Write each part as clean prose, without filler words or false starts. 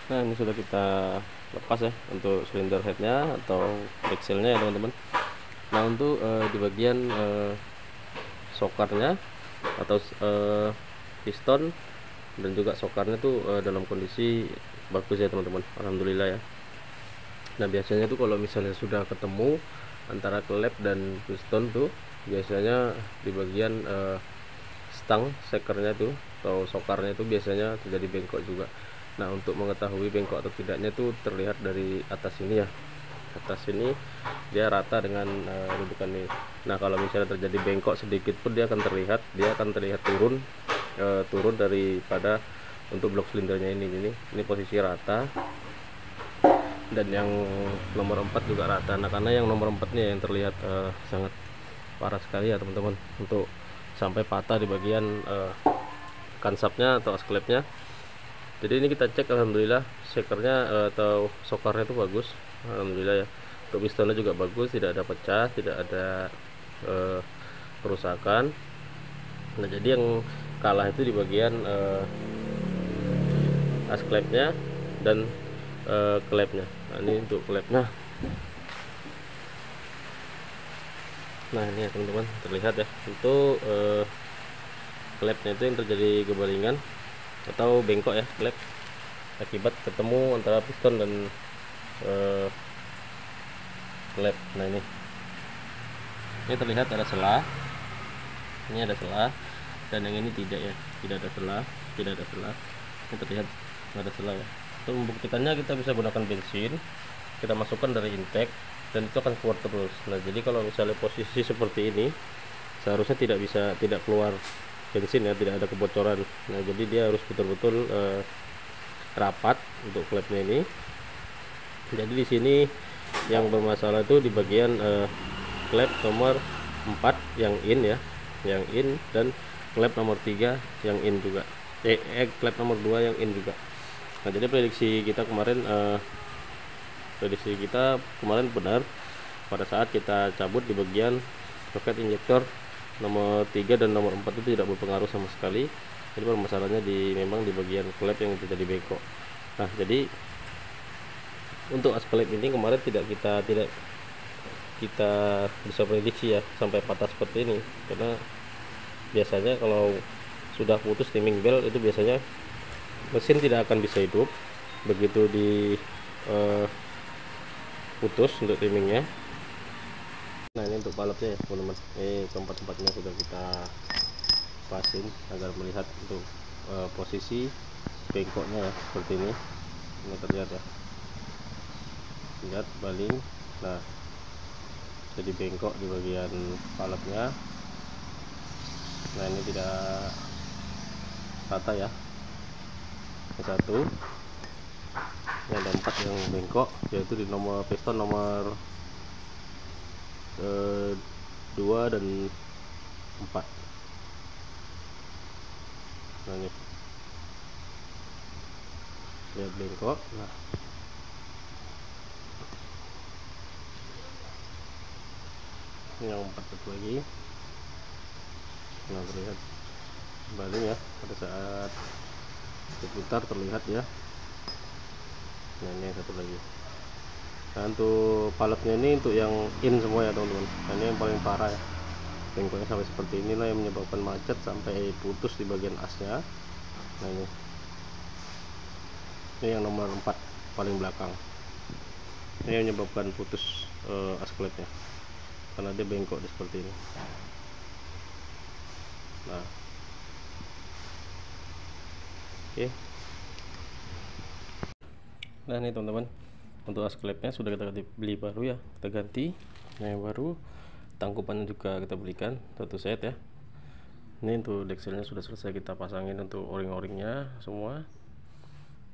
Nah, ini sudah kita lepas ya untuk silinder headnya atau axle-nya ya teman-teman. Nah, untuk di bagian sokarnya atau piston dan juga sokarnya tuh dalam kondisi bagus ya teman-teman, alhamdulillah ya. Nah, biasanya tuh kalau misalnya sudah ketemu antara klep dan piston tuh biasanya di bagian stang sekernya tuh atau sokarnya itu biasanya terjadi bengkok juga. Nah, untuk mengetahui bengkok atau tidaknya tuh terlihat dari atas ini ya. Atas ini dia rata dengan dudukan ini. Nah, kalau misalnya terjadi bengkok sedikit pun dia akan terlihat turun daripada untuk blok silindernya ini posisi rata, dan yang nomor 4 juga rata. Nah, karena yang nomor 4 nih yang terlihat sangat parah sekali ya teman-teman, untuk sampai patah di bagian kansapnya atau asklepnya. Jadi ini kita cek, alhamdulillah sekernya atau sokarnya itu bagus, alhamdulillah ya. Untuk pistonnya juga bagus, tidak ada pecah, tidak ada kerusakan. Nah, jadi yang kalah itu di bagian asklepnya dan klepnya. Nah, ini untuk klepnya. Nah, ini ya teman-teman, terlihat ya untuk klepnya itu yang terjadi kebalingan atau bengkok ya klep akibat ketemu antara piston dan klep. Nah, ini terlihat ada selah, ini ada selah, dan yang ini tidak ya, tidak ada selah. Ini terlihat ada selah ya. Untuk membuktikannya kita bisa gunakan bensin, kita masukkan dari intake dan itu akan keluar terus. Nah, jadi kalau misalnya posisi seperti ini seharusnya tidak keluar bensin ya, tidak ada kebocoran. Nah, jadi dia harus betul-betul rapat untuk klepnya ini. Jadi di sini yang bermasalah itu di bagian klep nomor 4 yang in ya, yang in, dan klep nomor 3 yang in juga. Klep nomor 2 yang in juga. Nah, jadi prediksi kita kemarin benar pada saat kita cabut di bagian soket injektor nomor 3 dan nomor 4 itu tidak berpengaruh sama sekali. Jadi permasalahannya memang di bagian klep yang terjadi bengkok. Nah, jadi untuk asklep ini kemarin tidak kita bisa prediksi ya sampai patah seperti ini, karena biasanya kalau sudah putus timing belt itu biasanya mesin tidak akan bisa hidup begitu putus untuk timingnya. Nah, ini untuk balapnya ya teman-teman, ini tempat-tempatnya sudah kita pasin agar melihat untuk posisi bengkoknya ya, seperti ini terlihat ya, lihat baling. Nah, jadi bengkok di bagian balapnya. Nah, ini tidak rata ya, ini satu, ini ada 4 yang bengkok, yaitu di nomor piston nomor 2 dan 4. Nah, ini lihat bengkok. Nah, ini yang 4 satu lagi. Nah, terlihat baling ya pada saat diputar, terlihat ya. Nah, ini satu lagi. Nah, untuk palapnya ini untuk yang in semua ya teman-teman. Nah, ini yang paling parah ya, bengkoknya sampai seperti inilah yang menyebabkan macet sampai putus di bagian asnya. Nah, ini yang nomor 4 paling belakang, ini yang menyebabkan putus as klepnya karena dia bengkok seperti ini. Nah, oke. Nah, ini teman-teman, untuk as klepnya sudah kita beli baru ya, kita ganti. Nah, yang baru tangkupannya juga kita belikan satu set ya. Ini untuk dexelnya sudah selesai kita pasangin untuk o-ring-o-ringnya semua.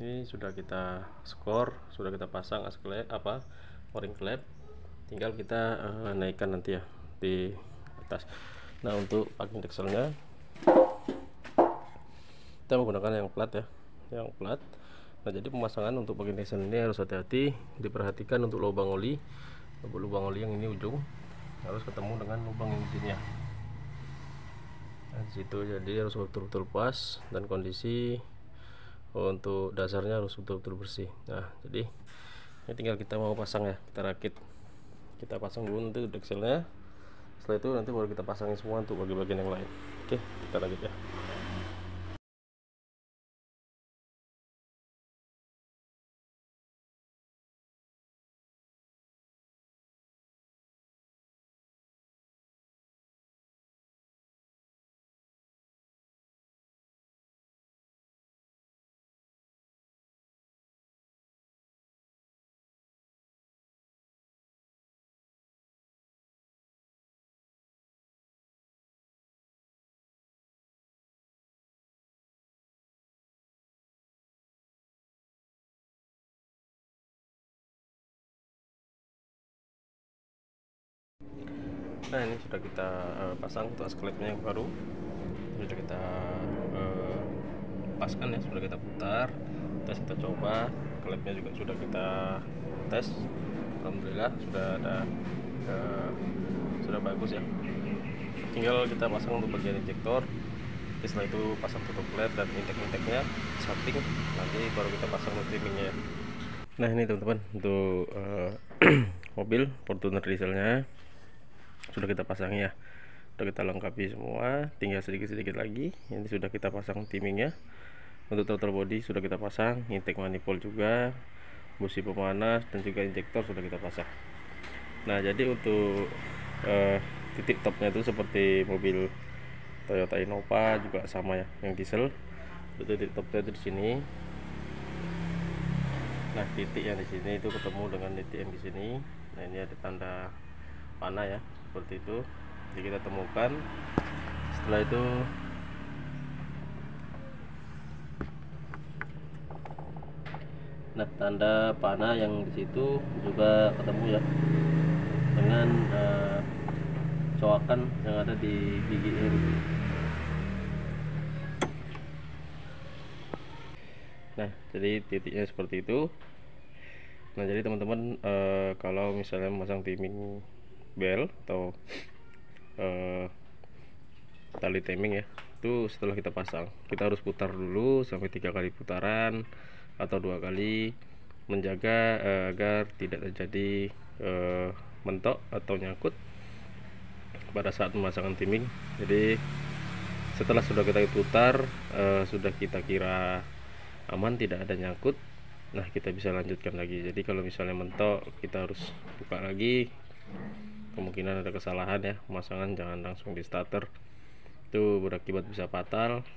Ini sudah kita skor, sudah kita pasang as klep o-ring klep, tinggal kita naikkan nanti ya di atas. Nah, untuk packing dexelnya kita menggunakan yang plat ya, yang plat. Nah, jadi pemasangan untuk packing dexel ini harus hati-hati, diperhatikan untuk lubang oli yang ini ujung harus ketemu dengan lubang yang sini ya. Nah, situ jadi harus betul-betul pas dan kondisi untuk dasarnya harus betul-betul bersih. Nah, jadi ini tinggal kita mau pasang ya, kita rakit, kita pasang dulu nanti dekselnya. Setelah itu nanti baru kita pasangin semua untuk bagian-bagian yang lain. Oke, kita lanjut ya. Nah, ini sudah kita pasang untuk asklepnya yang baru, sudah kita paskan ya, sudah kita putar, kita coba, klepnya juga sudah kita tes. Alhamdulillah sudah ada, sudah bagus ya. Tinggal kita pasang untuk bagian injektor. Setelah itu pasang tutup klep dan intek-inteknya samping, nanti baru kita pasang trimmingnya. Nah, ini teman-teman untuk mobil Fortuner dieselnya sudah kita pasang ya, sudah kita lengkapi semua, tinggal sedikit-sedikit lagi. Ini sudah kita pasang trimmingnya. Untuk throttle body sudah kita pasang, intake manifold juga, busi pemanas dan juga injektor sudah kita pasang. Nah, jadi untuk titik topnya itu seperti mobil Toyota Innova juga sama ya, yang diesel. Itu titik topnya itu di sini. Nah, titik yang di sini itu ketemu dengan titik yang di sini. Nah, ini ada tanda panah ya, seperti itu. Jadi kita temukan. Setelah itu nah, tanda panah yang di situ juga ketemu ya dengan coakan yang ada di gigi ini. Nah, jadi titiknya seperti itu. Nah, jadi teman-teman kalau misalnya memasang timing bel atau tali timing ya, itu setelah kita pasang kita harus putar dulu sampai 3 kali putaran atau 2 kali, menjaga agar tidak terjadi mentok atau nyangkut pada saat pemasangan timing. Jadi setelah sudah kita putar, sudah kita kira aman, tidak ada nyangkut, nah kita bisa lanjutkan lagi. Jadi kalau misalnya mentok, kita harus buka lagi, kemungkinan ada kesalahan ya pemasangan. Jangan langsung di starter, itu berakibat bisa fatal,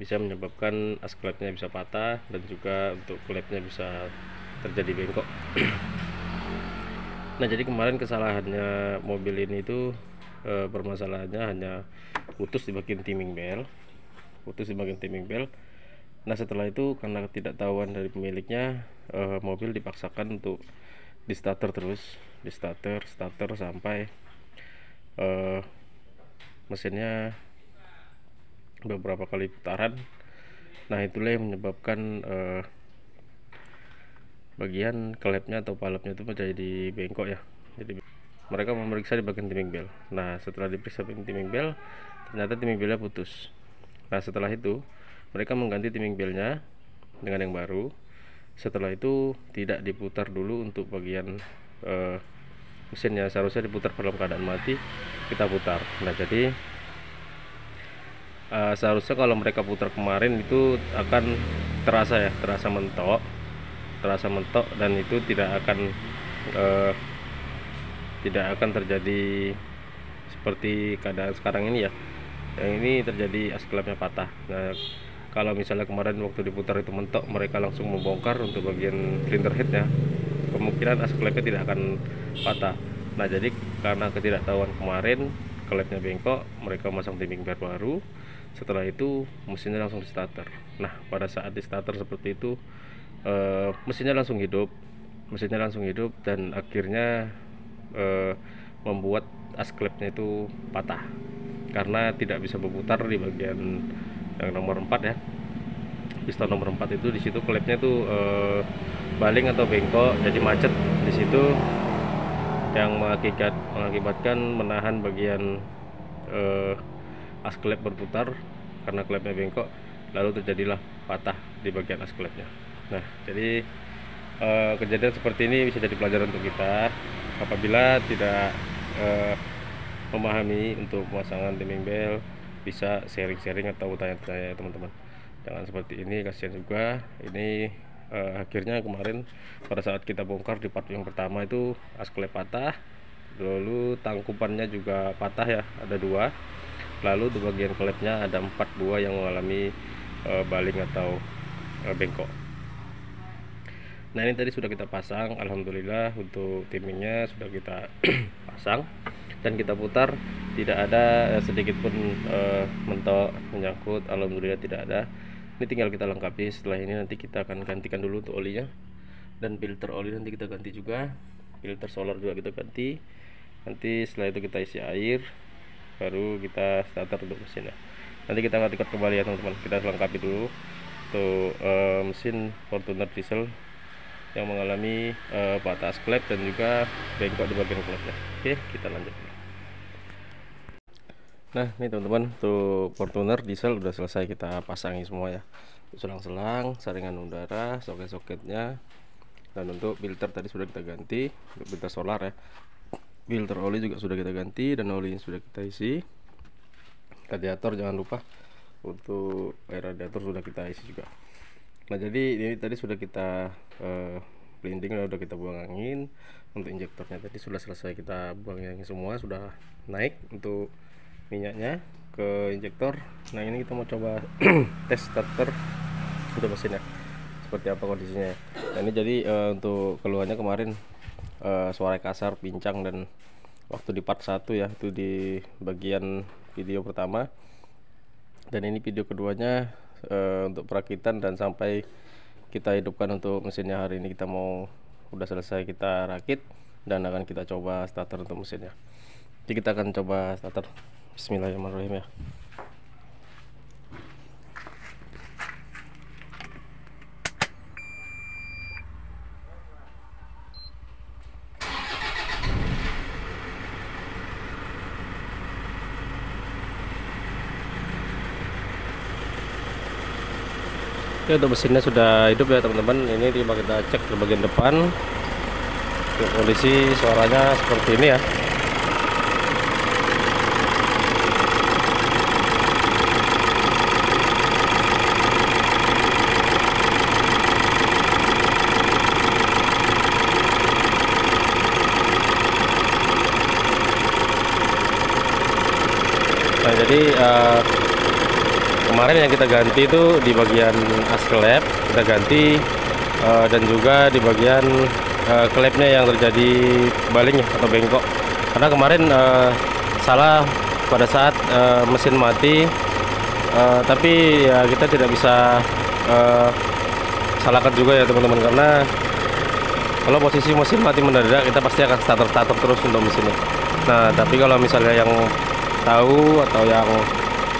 bisa menyebabkan asklepnya bisa patah dan juga untuk klepnya bisa terjadi bengkok. Nah, jadi kemarin kesalahannya mobil ini itu permasalahannya hanya putus di bagian timing bel, Nah, setelah itu karena ketidaktahuan dari pemiliknya, mobil dipaksakan untuk di starter terus, di starter sampai mesinnya beberapa kali putaran. Nah, itulah yang menyebabkan bagian klepnya atau palapnya itu menjadi bengkok ya. Jadi mereka memeriksa di bagian timing bel. Nah, setelah diperiksa bagian timing bel, ternyata timing belnya putus. Nah, setelah itu mereka mengganti timing belnya dengan yang baru. Setelah itu tidak diputar dulu untuk bagian mesinnya, seharusnya diputar dalam keadaan mati, kita putar. Nah, jadi seharusnya kalau mereka putar kemarin itu akan terasa mentok, dan itu tidak akan terjadi seperti keadaan sekarang ini ya. Yang ini terjadi asklepnya patah. Nah, kalau misalnya kemarin waktu diputar itu mentok, mereka langsung membongkar untuk bagian cylinder headnya, kemungkinan asklepnya tidak akan patah. Nah, jadi karena ketidaktahuan kemarin klepnya bengkok, mereka masang timing bel baru. Setelah itu mesinnya langsung di starter. Nah, pada saat di starter seperti itu, mesinnya langsung hidup dan akhirnya membuat asklepnya itu patah karena tidak bisa berputar di bagian yang nomor 4 ya, piston nomor 4 itu. Di situ klepnya itu baling atau bengkok, jadi macet di situ, yang mengakibatkan menahan bagian asklep berputar karena klepnya bengkok. lalu terjadilah patah di bagian as klepnya. Nah, jadi kejadian seperti ini bisa jadi pelajaran untuk kita apabila tidak memahami untuk pemasangan timing belt, bisa sharing-sharing atau tanya-tanya teman-teman. Jangan seperti ini, kasihan juga. Ini akhirnya kemarin pada saat kita bongkar di part yang pertama itu as klep patah, lalu tangkupannya juga patah ya, ada 2, lalu di bagian klepnya ada 4 buah yang mengalami baling atau bengkok. Nah, ini tadi sudah kita pasang, alhamdulillah untuk timingnya sudah kita pasang dan kita putar, tidak ada sedikit pun mentok menyangkut, alhamdulillah tidak ada. Ini tinggal kita lengkapi. Setelah ini nanti kita akan gantikan dulu untuk olinya, dan filter oli nanti kita ganti juga, filter solar juga kita ganti. Nanti setelah itu kita isi air, baru kita starter untuk mesinnya. Nanti kita akan tikar kembali ya teman-teman. Kita lengkapi dulu untuk mesin Fortuner diesel yang mengalami patah as klep dan juga bengkok di bagian klepnya. Oke, kita lanjut. Nah, ini teman-teman, untuk Fortuner diesel udah selesai kita pasangi semua ya, selang-selang, saringan udara, soket-soketnya, dan untuk filter tadi sudah kita ganti, untuk filter solar ya. Filter oli juga sudah kita ganti dan olinya sudah kita isi. Radiator jangan lupa, untuk air radiator sudah kita isi juga. Nah, jadi ini tadi sudah kita blending, udah kita buang angin. Untuk injektornya tadi sudah selesai kita buang angin semua, sudah naik untuk minyaknya ke injektor. Nah, ini kita mau coba tes starter untuk mesinnya seperti apa kondisinya. Nah, ini jadi untuk keluhannya kemarin suara kasar, pincang, dan waktu di part 1 ya, itu di bagian video pertama, dan ini video keduanya untuk perakitan dan sampai kita hidupkan untuk mesinnya. Hari ini kita mau udah selesai kita rakit dan akan kita coba starter untuk mesinnya. Jadi kita akan coba starter. Bismillahirrahmanirrahim ya. Oke, untuk mesinnya sudah hidup ya teman-teman. Ini coba kita cek ke bagian depan. Untuk kondisi suaranya seperti ini ya. Nah, jadi kemarin yang kita ganti itu di bagian as klep kita ganti, dan juga di bagian klepnya yang terjadi baling atau bengkok, karena kemarin salah pada saat mesin mati, tapi ya kita tidak bisa salahkan juga ya teman-teman, karena kalau posisi mesin mati mendadak kita pasti akan starter terus untuk mesinnya. Nah, tapi kalau misalnya yang tahu atau yang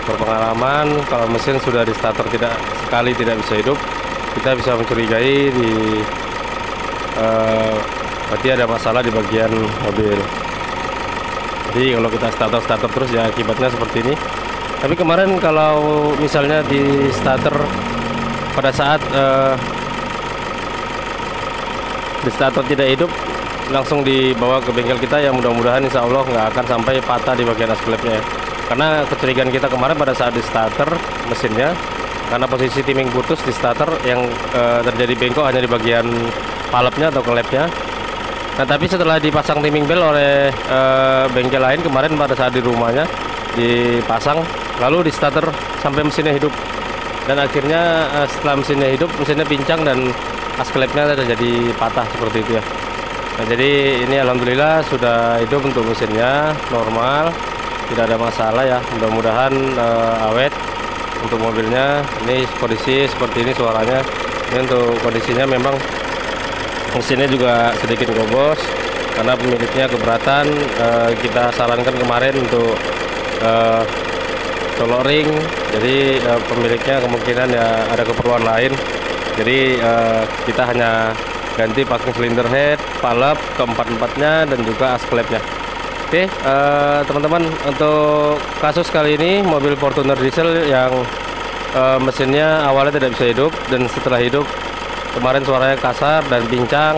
berpengalaman, kalau mesin sudah di starter tidak bisa hidup, kita bisa mencurigai berarti ada masalah di bagian mobil. Jadi kalau kita starter terus ya akibatnya seperti ini. Tapi kemarin kalau misalnya di starter pada saat di starter tidak hidup, langsung dibawa ke bengkel kita, ya mudah-mudahan insya Allah nggak akan sampai patah di bagian as klepnya ya. Karena kecurigaan kita kemarin pada saat di starter mesinnya, karena posisi timing putus di starter, yang terjadi bengkok hanya di bagian palepnya atau klepnya. Nah, tapi setelah dipasang timing belt oleh bengkel lain kemarin pada saat di rumahnya dipasang, lalu di starter sampai mesinnya hidup, dan akhirnya setelah mesinnya hidup, mesinnya pincang dan as klepnya terjadi patah seperti itu ya. Nah, jadi ini alhamdulillah sudah hidup untuk mesinnya, normal, tidak ada masalah ya. Mudah-mudahan awet untuk mobilnya. Ini kondisi seperti ini suaranya. Ini untuk kondisinya memang mesinnya juga sedikit gobos karena pemiliknya keberatan. Kita sarankan kemarin untuk colok ring, jadi pemiliknya kemungkinan ya ada keperluan lain, jadi kita hanya ganti packing cylinder head, palep keempat-empatnya, dan juga as klepnya. Oke, teman-teman, untuk kasus kali ini mobil Fortuner diesel yang mesinnya awalnya tidak bisa hidup, dan setelah hidup kemarin suaranya kasar dan pincang.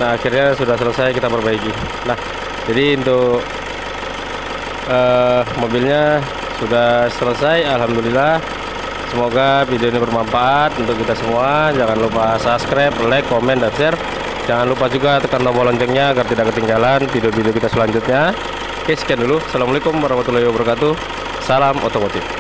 Nah, akhirnya sudah selesai kita perbaiki. Nah, jadi untuk mobilnya sudah selesai, alhamdulillah. Semoga video ini bermanfaat untuk kita semua. Jangan lupa subscribe, like, komen, dan share. Jangan lupa juga tekan tombol loncengnya agar tidak ketinggalan video-video kita selanjutnya. Oke, sekian dulu. Assalamualaikum warahmatullahi wabarakatuh. Salam otomotif.